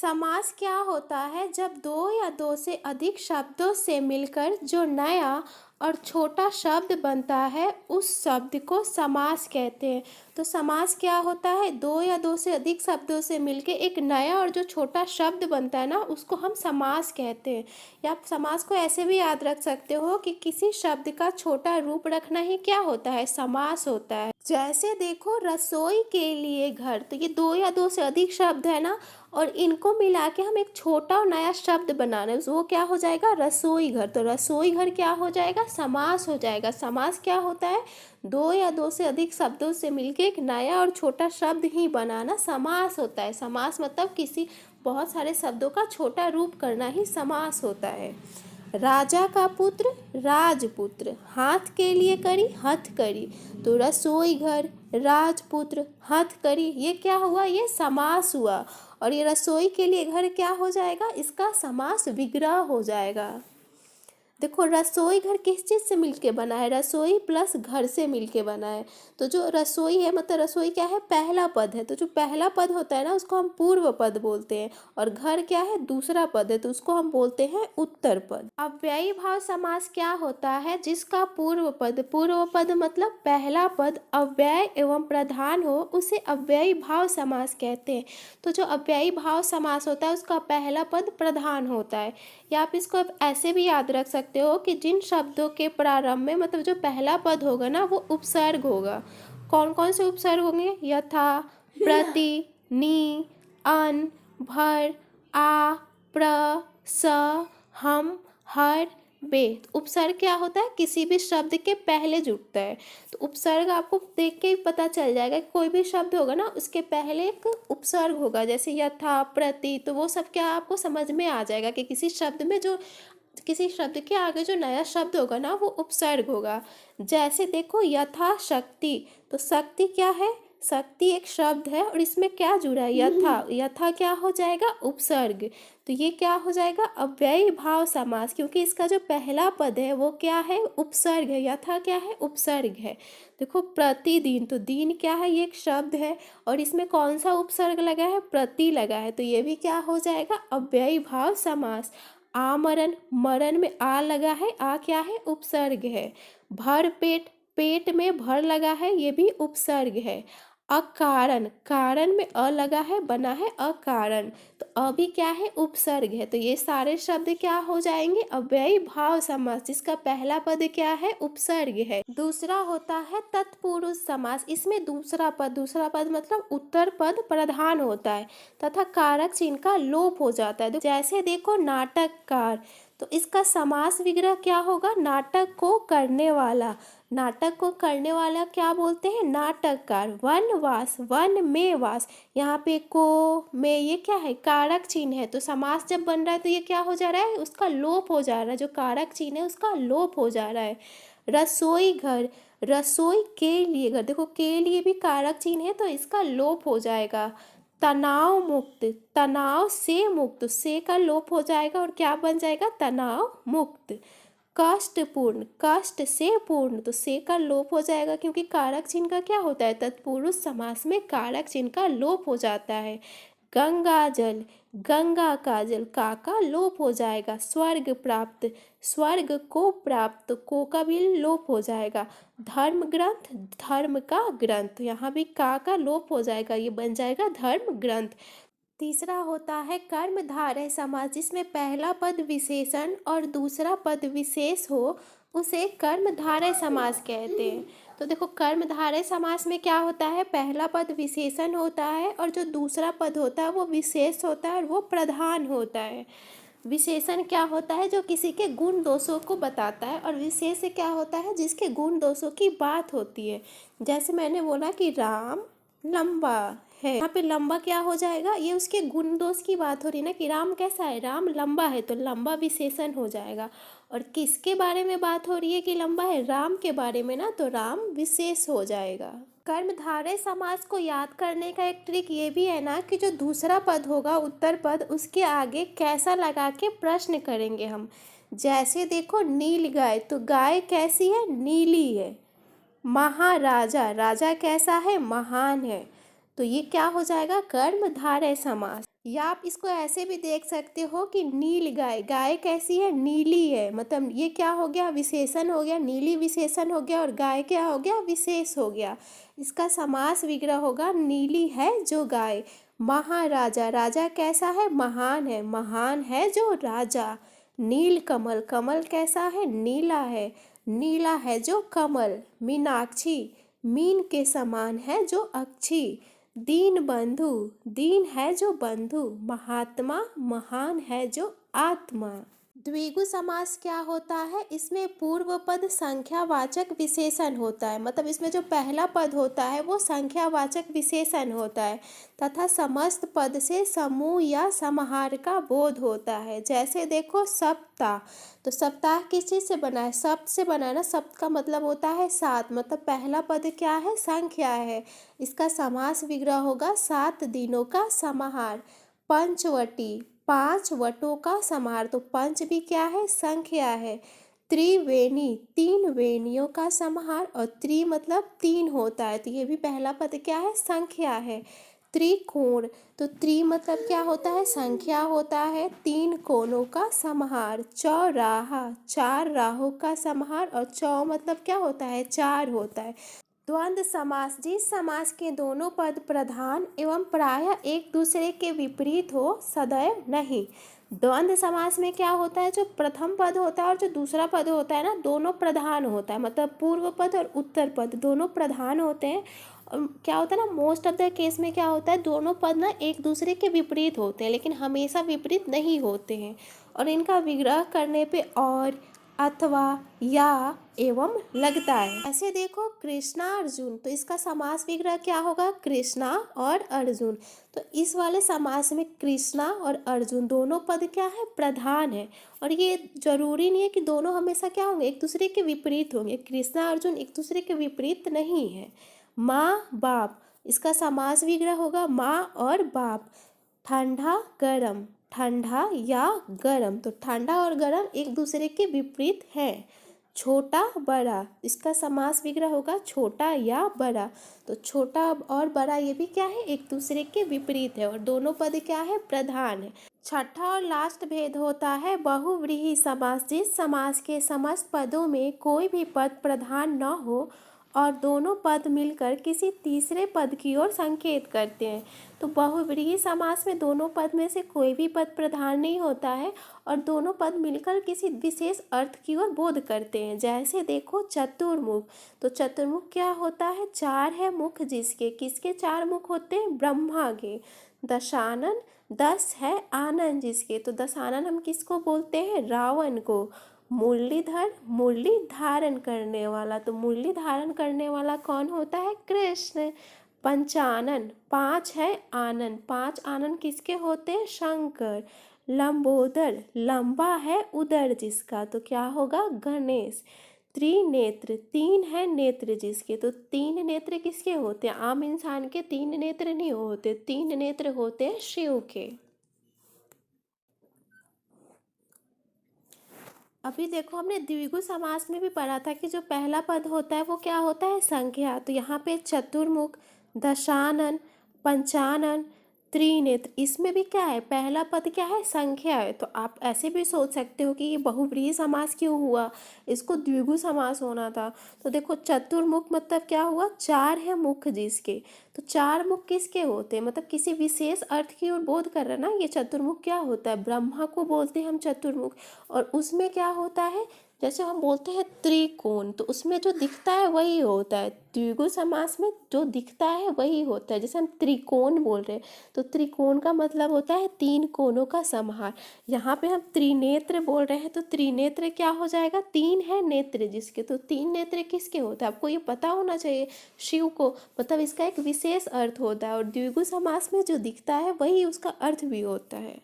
समास क्या होता है? जब दो या दो से अधिक शब्दों से मिलकर जो नया और छोटा शब्द बनता है उस शब्द को समास कहते हैं। तो समास क्या होता है? दो या दो से अधिक शब्दों से मिलकर एक नया और जो छोटा शब्द बनता है ना उसको हम समास कहते हैं। या आप समास को ऐसे भी याद रख सकते हो कि किसी शब्द का छोटा रूप रखना ही क्या होता है? समास होता है। जैसे देखो रसोई के लिए घर, तो ये दो या दो से अधिक शब्द है ना, और इनको मिला के हम एक छोटा और नया शब्द बना रहे हैं, वो क्या हो जाएगा? रसोई घर। तो रसोई घर क्या हो जाएगा? समास हो जाएगा। समास क्या होता है? दो या दो से अधिक शब्दों से मिलके एक नया और छोटा शब्द ही बनाना समास होता है। समास मतलब किसी बहुत सारे शब्दों का छोटा रूप करना ही समास होता है। राजा का पुत्र राजपुत्र, हाथ के लिए करी हथकड़ी। तो रसोई घर, राजपुत्र, हथकड़ी, ये क्या हुआ? ये समास हुआ। और ये रसोई के लिए घर क्या हो जाएगा? इसका समास विग्रह हो जाएगा। देखो रसोई घर किस चीज़ से मिलके बना है? रसोई प्लस घर से मिलके बना है। तो जो रसोई है मतलब रसोई क्या है? पहला पद है। तो जो पहला पद होता है ना उसको हम पूर्व पद बोलते हैं, और घर क्या है? दूसरा पद है, तो उसको हम बोलते हैं उत्तर पद। अव्ययी भाव समास क्या होता है? जिसका पूर्व पद मतलब पहला पद अव्यय एवं प्रधान हो उसे अव्ययी भाव समास कहते हैं। तो जो अव्ययी भाव समास होता है उसका पहला पद प्रधान होता है। या आप इसको ऐसे भी याद रख सकते हो कि जिन शब्दों के प्रारंभ में मतलब जो पहला पद होगा ना वो उपसर्ग होगा। कौन कौन से उपसर्ग होंगे? यथा, प्रति, नी, अन, भर, आ, प्र, स, हम, हर, बे। तो उपसर्ग क्या होता है? किसी भी शब्द के पहले जुड़ता है। तो उपसर्ग आपको देख के ही पता चल जाएगा कि कोई भी शब्द होगा ना उसके पहले एक उपसर्ग होगा, जैसे यथा, प्रति, तो वो सब क्या आपको समझ में आ जाएगा कि किसी शब्द के आगे जो नया शब्द होगा ना वो उपसर्ग होगा। जैसे देखो यथा शक्ति, तो शक्ति क्या है? शक्ति एक शब्द है और इसमें क्या जुड़ा है? यथा। यथा क्या हो जाएगा? उपसर्ग। तो ये क्या हो जाएगा? अव्ययी भाव समास, क्योंकि इसका जो पहला पद है वो क्या है? उपसर्ग है। यथा क्या है? उपसर्ग है। देखो प्रतिदिन, तो दिन क्या है? ये एक शब्द है और इसमें कौन सा उपसर्ग लगा है? प्रति लगा है, तो ये भी क्या हो जाएगा? अव्ययी भाव समास। आमरण, मरण में आ लगा है, आ क्या है? उपसर्ग है। भर पेट, पेट में भर लगा है, ये भी उपसर्ग है। अकारण, कारण में अ लगा है, बना है अकारण, तो अ भी क्या है? उपसर्ग है। तो ये सारे शब्द क्या हो जाएंगे? अव्ययी भाव समास, जिसका पहला पद क्या है? उपसर्ग है। दूसरा होता है तत्पुरुष समास। इसमें दूसरा पद मतलब उत्तर पद प्रधान होता है तथा कारक चिन्ह का लोप हो जाता है। जैसे देखो नाटककार, तो इसका समास विग्रह क्या होगा? नाटक को करने वाला। नाटक को करने वाला क्या बोलते हैं? नाटककार। वनवास, वन में वास, यहाँ पे को में ये क्या है? कारक चिन्ह है। तो समास जब बन रहा है तो ये क्या हो जा रहा है? उसका लोप हो जा रहा है, जो कारक चिन्ह है उसका लोप हो जा रहा है। रसोई घर, रसोई के लिए घर, देखो के लिए भी कारक चिन्ह है तो इसका लोप हो जाएगा। तनाव मुक्त, तनाव से मुक्त, से का लोप हो जाएगा और क्या बन जाएगा? तनाव मुक्त। कष्टपूर्ण, कष्ट से पूर्ण, तो से का लोप हो जाएगा क्योंकि कारक चिन्ह का क्या होता है? तत्पुरुष समास में कारक चिन्ह का लोप हो जाता है। गंगा जल, गंगा का जल, का लोप हो जाएगा। स्वर्ग प्राप्त, स्वर्ग को प्राप्त, को का भी लोप हो जाएगा। धर्म ग्रंथ, धर्म का ग्रंथ, यहाँ भी का लोप हो जाएगा, ये बन जाएगा धर्म ग्रंथ। तीसरा होता है कर्मधारय समास, जिसमें पहला पद विशेषण और दूसरा पद विशेष हो उसे कर्मधारय समास कहते हैं। तो देखो कर्मधारय समास में क्या होता है? पहला पद विशेषण होता है और जो दूसरा पद होता है वो विशेष होता है और वो प्रधान होता है। विशेषण क्या होता है? जो किसी के गुण दोषों को बताता है, और विशेष क्या होता है? जिसके गुण दोषों की बात होती है। जैसे मैंने बोला कि राम लंबा है, यहाँ पे लंबा क्या हो जाएगा? ये उसके गुण दोष की बात हो रही है ना कि राम कैसा है? राम लंबा है, तो लंबा विशेषण हो जाएगा। और किसके बारे में बात हो रही है कि लंबा है? राम के बारे में ना, तो राम विशेष हो जाएगा। कर्मधारय समास को याद करने का एक ट्रिक ये भी है ना कि जो दूसरा पद होगा उत्तर पद, उसके आगे कैसा लगा के प्रश्न करेंगे हम। जैसे देखो नील गाय, तो गाय कैसी है? नीली है। महाराजा, राजा कैसा है? महान है। तो ये क्या हो जाएगा? कर्मधारय समास। या आप इसको ऐसे भी देख सकते हो कि नील गाय, गाय कैसी है, नीली है, मतलब ये क्या हो गया, विशेषण हो गया, नीली विशेषण हो गया और गाय क्या हो गया, विशेष हो गया। इसका समास विग्रह होगा नीली है जो गाय। महाराजा, राजा कैसा है, महान है, महान है जो राजा। नील कमल, कमल कैसा है, नीला है, नीला है जो कमल। मीनाक्षी, मीन के समान है जो अक्षी। दीन बंधु, दीन है जो बंधु। महात्मा, महान है जो आत्मा। द्विगु समास क्या होता है, इसमें पूर्व पद संख्यावाचक विशेषण होता है, मतलब इसमें जो पहला पद होता है वो संख्यावाचक विशेषण होता है तथा समस्त पद से समूह या समाहार का बोध होता है। जैसे देखो सप्ताह, तो सप्ताह किस चीज़ से बना है, सप्त से बना है ना, सप्त का मतलब होता है सात, मतलब पहला पद क्या है, संख्या है। इसका समास विग्रह होगा 7 दिनों का समाहार। पंचवटी, 5 वटों का समाहार, तो पंच भी क्या है, संख्या है। त्रिवेणी, 3 वेणियों का समाहार, और त्रि मतलब 3 होता है, तो ये भी पहला पद क्या है, संख्या है। त्रिकोण, तो त्रि मतलब क्या होता है, संख्या होता है, 3 कोणों का समाहार। चौराहा, 4 राहों का समाहार, और चौ मतलब क्या होता है, 4 होता है। द्वंद्व समास, जिस समास के दोनों पद प्रधान एवं प्रायः एक दूसरे के विपरीत हो, सदैव नहीं। द्वंद्व समास में क्या होता है, जो प्रथम पद होता है और जो दूसरा पद होता है ना, दोनों प्रधान होता है, मतलब पूर्व पद और उत्तर पद दोनों प्रधान होते हैं। और क्या होता है ना, मोस्ट ऑफ द केस में क्या होता है, दोनों पद ना एक दूसरे के विपरीत होते हैं, लेकिन हमेशा विपरीत नहीं होते हैं। और इनका विग्रह करने पे और, अथवा, या, एवं लगता है। ऐसे देखो कृष्णा अर्जुन, तो इसका समास विग्रह क्या होगा, कृष्णा और अर्जुन। तो इस वाले समास में कृष्णा और अर्जुन दोनों पद क्या है, प्रधान है। और ये जरूरी नहीं है कि दोनों हमेशा क्या होंगे, एक दूसरे के विपरीत होंगे। कृष्णा अर्जुन एक दूसरे के विपरीत नहीं है। माँ बाप, इसका समास विग्रह होगा माँ और बाप। ठंडा गरम, ठंडा या गरम, तो ठंडा और गरम एक दूसरे के विपरीत है। छोटा बड़ा, इसका समास विग्रह होगा छोटा या बड़ा, तो छोटा और बड़ा ये भी क्या है, एक दूसरे के विपरीत है, और दोनों पद क्या है, प्रधान है। छठा और लास्ट भेद होता है बहुव्रीहि समास, जिस समास के समस्त पदों में कोई भी पद प्रधान न हो और दोनों पद मिलकर किसी तीसरे पद की ओर संकेत करते हैं। तो बहुव्रीहि समास में दोनों पद में से कोई भी पद प्रधान नहीं होता है और दोनों पद मिलकर किसी विशेष अर्थ की ओर बोध करते हैं। जैसे देखो चतुर्मुख, तो चतुर्मुख क्या होता है, 4 है मुख जिसके, किसके 4 मुख होते हैं, ब्रह्मा के। दशानन, 10 है आनन जिसके, तो दशानन हम किसको बोलते हैं, रावण को। मुरलीधर, मुरली धारण करने वाला, तो मुरली धारण करने वाला कौन होता है, कृष्ण। पंचानन, 5 है आनन, 5 आनन किसके होते हैं, शंकर। लंबोदर, लंबा है उदर जिसका, तो क्या होगा, गणेश। त्रिनेत्र, 3 है नेत्र जिसके, तो 3 नेत्र किसके होते हैं, आम इंसान के 3 नेत्र नहीं होते, 3 नेत्र होते हैं शिव के। अभी देखो हमने द्विगु समास में भी पढ़ा था कि जो पहला पद होता है वो क्या होता है, संख्या। तो यहाँ पे चतुर्मुख, दशानन, पंचानन, त्रिनेत्र, इसमें भी क्या है, पहला पद क्या है, संख्या है। तो आप ऐसे भी सोच सकते हो कि ये बहुव्रीहि समास क्यों हुआ, इसको द्विगु समास होना था। तो देखो चतुर्मुख मतलब क्या हुआ, 4 है मुख जिसके, तो 4 मुख किसके होते हैं, मतलब किसी विशेष अर्थ की ओर बोध कर रहा है ना। ये चतुर्मुख क्या होता है, ब्रह्मा को बोलते हैं हम चतुर्मुख। और उसमें क्या होता है, जैसे हम बोलते हैं त्रिकोण, तो उसमें जो दिखता है वही होता है। द्विगु समास में जो दिखता है वही होता है। जैसे हम त्रिकोण बोल रहे हैं, तो त्रिकोण का मतलब होता है 3 कोणों का समाहार। यहाँ पे हम त्रिनेत्र बोल रहे हैं, तो त्रिनेत्र क्या हो जाएगा, 3 है नेत्र जिसके, तो 3 नेत्र किसके होता है, आपको ये पता होना चाहिए, शिव को, मतलब इसका एक विशेष अर्थ होता है। और द्विगु समास में जो दिखता है वही उसका अर्थ भी होता है।